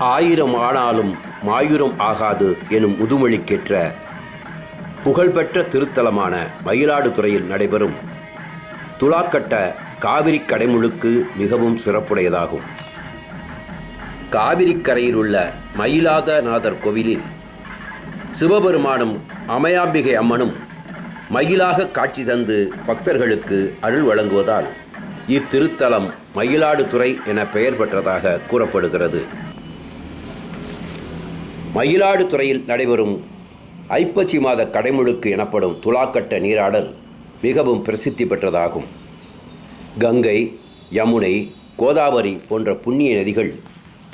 ஆயிரம் ஆனாலும் மாயூரம் ஆகாது எனும் முதுமொழிக்கேற்ற புகழ்பெற்ற திருத்தலமான மயிலாடுதுறையில் நடைபெறும் துலாக்கட்ட காவிரி கடைமுழுக்கு மிகவும் சிறப்புடையதாகும். காவிரி கரையில் உள்ள மயிலாதநாதர் கோவிலில் சிவபெருமானும் அமயாம்பிகை அம்மனும் மயிலாக காட்சி தந்து பக்தர்களுக்கு அருள் வழங்குவதால் இத்திருத்தலம் மயிலாடுதுறை என பெயர் பெற்றதாக கூறப்படுகிறது. மயிலாடுதுறையில் நடைபெறும் ஐப்பசி மாத கடைமுழுக்கு எனப்படும் துலாக்கட்ட நீராடல் மிகவும் பிரசித்தி பெற்றதாகும். கங்கை, யமுனை, கோதாவரி போன்ற புண்ணிய நதிகள்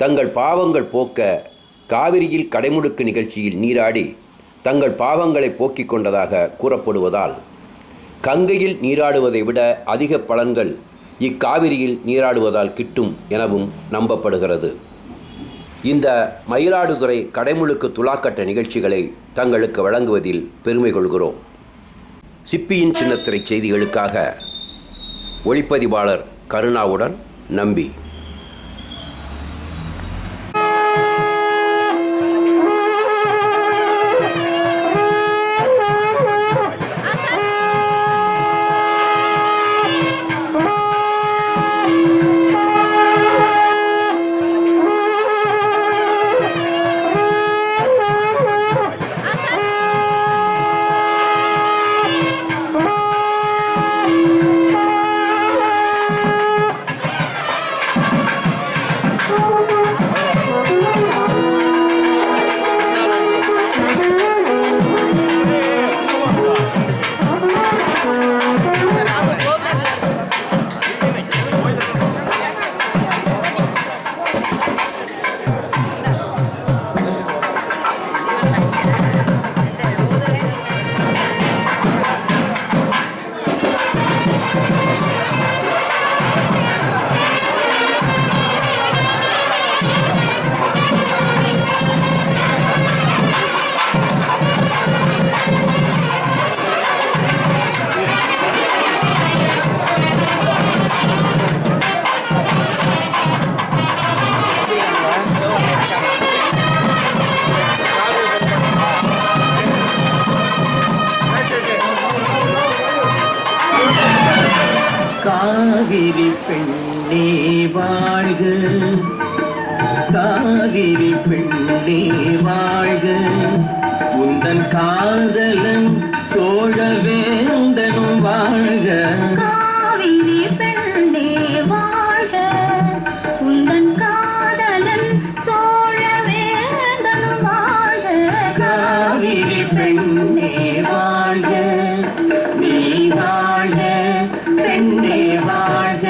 தங்கள் பாவங்கள் போக்க காவிரியில் கடைமுழுக்கு நிகழ்ச்சியில் நீராடி தங்கள் பாவங்களை போக்கிக் கொண்டதாக கூறப்படுவதால் கங்கையில் நீராடுவதை விட அதிக பலன்கள் இக்காவிரியில் நீராடுவதால் கிட்டும் எனவும் நம்பப்படுகிறது. இந்த மயிலாடுதுறை கடைமுழுக்கு துலாக்கட்ட நிகழ்ச்சிகளை தங்களுக்கு வழங்குவதில் பெருமை கொள்கிறோம். சிப்பியின் சின்னத்திரை செய்திகளுக்காக ஒளிப்பதிவாளர் கருணாவுடன் நம்பி. காவிரி பெண்ணே வாழ்க, காவிரி பெண்ணே வாழ்க, உந்தன் காதலன் சோழவேந்தனும் வாழ்க. காவிரி பெண்ணே வாழ்க, உந்தன் காதலன் சோழவேந்தனும் வாழ்க. காவிரி பெண்ணே வாழ்க, நீ வாழ்க பெண்ணே வாழ்க.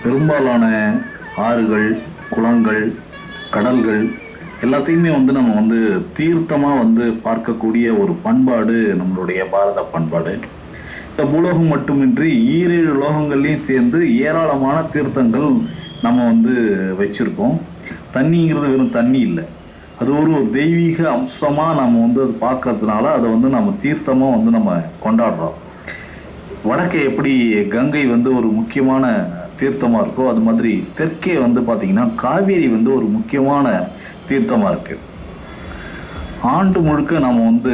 பெரும்பாலான ஆறுகள், குளங்கள், கடல்கள் எல்லாத்தையுமே நம்ம தீர்த்தமாக பார்க்கக்கூடிய ஒரு பண்பாடு நம்மளுடைய பாரத பண்பாடு. இந்த பூலோகம் மட்டுமின்றி 7 லோகங்கள்லையும் சேர்ந்து ஏராளமான தீர்த்தங்கள் நம்ம வச்சுருக்கோம். தண்ணிங்கிறது வெறும் தண்ணி இல்லை, அது ஒரு தெய்வீக அம்சமாக நம்ம அது பார்க்கறதுனால அதை நம்ம தீர்த்தமாக நம்ம கொண்டாடுறோம். வடக்கே எப்படி கங்கை ஒரு முக்கியமான தீர்த்தமாக இருக்கோ, அது மாதிரி தெற்கே பார்த்திங்கன்னா காவேரி ஒரு முக்கியமான தீர்த்தமாக இருக்குது. ஆண்டு முழுக்க நம்ம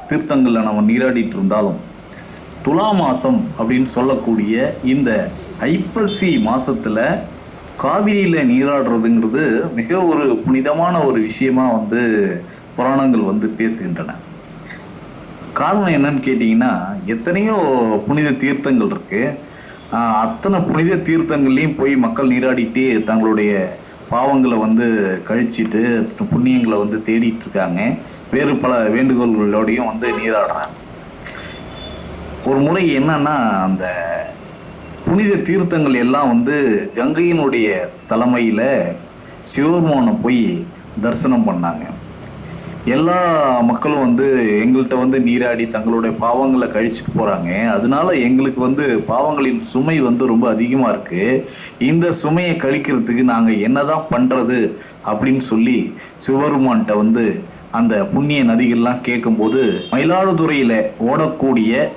தீர்த்தங்களில் நம்ம நீராடிட்டு இருந்தாலும் துலா மாதம் அப்படின்னு சொல்லக்கூடிய இந்த ஐப்பசி மாதத்தில் காவிரியில் நீராடுறதுங்கிறது மிக ஒரு புனிதமான ஒரு விஷயமாக புராணங்கள் பேசுகின்றன. காரணம் என்னன்னு கேட்டிங்கன்னா, எத்தனையோ புனித தீர்த்தங்கள் இருக்குது. அத்தனை புனித தீர்த்தங்கள்லேயும் போய் மக்கள் நீராடிட்டு தங்களுடைய பாவங்களை கழிச்சிட்டு புண்ணியங்களை தேடிட்டு இருக்காங்க. வேறு பல வேண்டுகோள்களோடையும் நீராடுறாங்க. ஒரு முறை என்னன்னா, அந்த புனித தீர்த்தங்கள் எல்லாம் கங்கையினுடைய தலைமையில் சிவபெருமானை போய் தரிசனம் பண்ணாங்க. எல்லா மக்களும் வந்து எங்கள்கிட்ட வந்து நீராடி தங்களுடைய பாவங்களை கழிச்சிட்டு போகிறாங்க. அதனால எங்களுக்கு வந்து பாவங்களின் சுமை வந்து ரொம்ப அதிகமாக இருக்குது. இந்த சுமையை கழிக்கிறதுக்கு நாங்கள் என்னதான் பண்ணுறது அப்படின்னு சொல்லி சிவபெருமான்கிட்ட வந்து அந்த புண்ணிய நதிகள்லாம் கேட்கும்போது, மயிலாடுதுறையில் ஓடக்கூடிய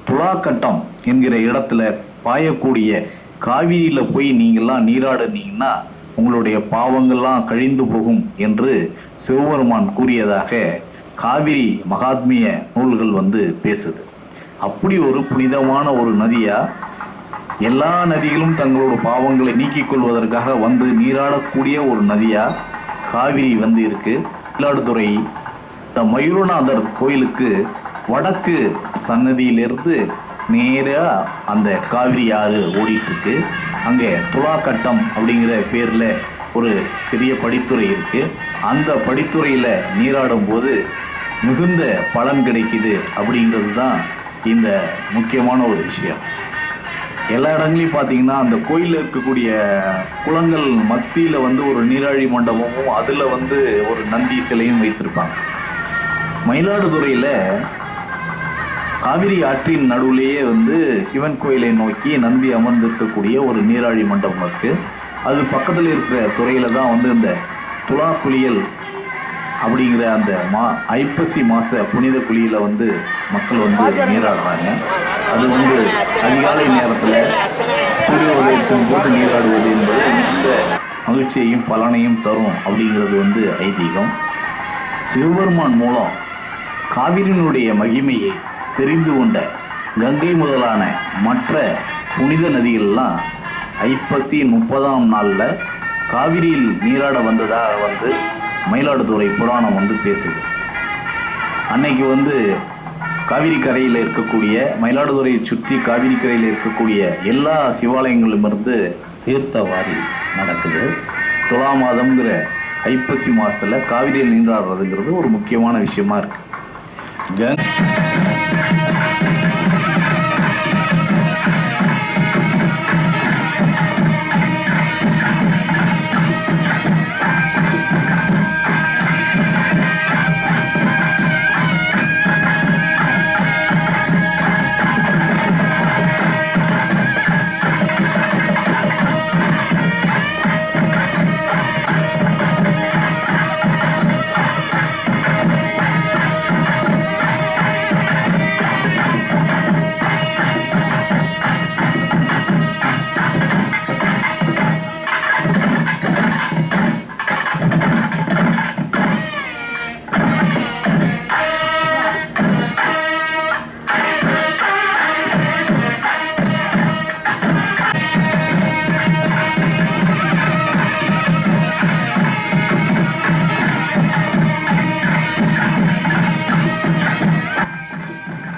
துலாக்கட்டம் என்கிற இடத்துல பாயக்கூடிய காவிரியில் போய் நீங்கள்லாம் நீராடுனீங்கன்னா உங்களுடைய பாவங்கள்லாம் கழிந்து போகும் என்று சிவபெருமான் கூறியதாக காவிரி மகாத்மிய நூல்கள் வந்து பேசுது. அப்படி ஒரு புனிதமான ஒரு நதியா, எல்லா நதிகளும் தங்களோட பாவங்களை நீக்கிக் கொள்வதற்காக வந்து நீராடக்கூடிய ஒரு நதியா காவிரி வந்து இருக்கு. மயிலாடுதுறை இந்த மயூரநாதர் கோயிலுக்கு வடக்கு சன்னதியிலிருந்து நேராக அந்த காவிரி ஆறு ஓடிட்டு இருக்கு. அங்கே துலாக்கட்டம் அப்படிங்கிற பேரில் ஒரு பெரிய படித்துறை இருக்குது. அந்த படித்துறையில் நீராடும் போது மிகுந்த பலன் கிடைக்குது அப்படிங்கிறது தான் இந்த முக்கியமான ஒரு விஷயம். எல்லா இடங்களையும் பார்த்தீங்கன்னா அந்த கோயிலில் இருக்கக்கூடிய குளங்கள் மத்தியில் வந்து ஒரு நீராழி மண்டபமும் அதில் வந்து ஒரு நந்தி சிலையும் வைத்திருப்பாங்க. மயிலாடுதுறையில் காவிரி ஆற்றின் நடுவிலேயே வந்து சிவன் கோயிலை நோக்கி நந்தி அமர்ந்திருக்கக்கூடிய ஒரு நீராழி மண்டபம் இருக்குது. அது பக்கத்தில் இருக்கிற துறையில் தான் வந்து இந்த துலா குளியல் அப்படிங்கிற அந்த ஐப்பசி மாத புனித குளியில் வந்து மக்கள் வந்து நீராடுறாங்க. அது வந்து அதிகாலை நேரத்தில் சூரிய உதயத்தின் போது நீராடுவது என்பது மிகுந்த மகிழ்ச்சியையும் பலனையும் தரும் அப்படிங்கிறது வந்து ஐதீகம். சிவபெருமான் மூலம் காவிரியினுடைய மகிமையை தெரிந்து கொண்ட கங்கை முதலான மற்ற புனித நதிகள்லாம் ஐப்பசி 30ஆம் நாளில் காவிரியில் நீராட வந்ததாக வந்து மயிலாடுதுறை புராணம் வந்து பேசுது. அன்னைக்கு வந்து காவிரி கரையில் இருக்கக்கூடிய மயிலாடுதுறையை சுற்றி காவிரி கரையில் இருக்கக்கூடிய எல்லா சிவாலயங்களிலிருந்து தீர்த்தவாரி நடக்குது. துலா மாதம்ங்கிற ஐப்பசி மாதத்தில் காவிரியில் நீராடுறதுங்கிறது ஒரு முக்கியமான விஷயமா இருக்குது.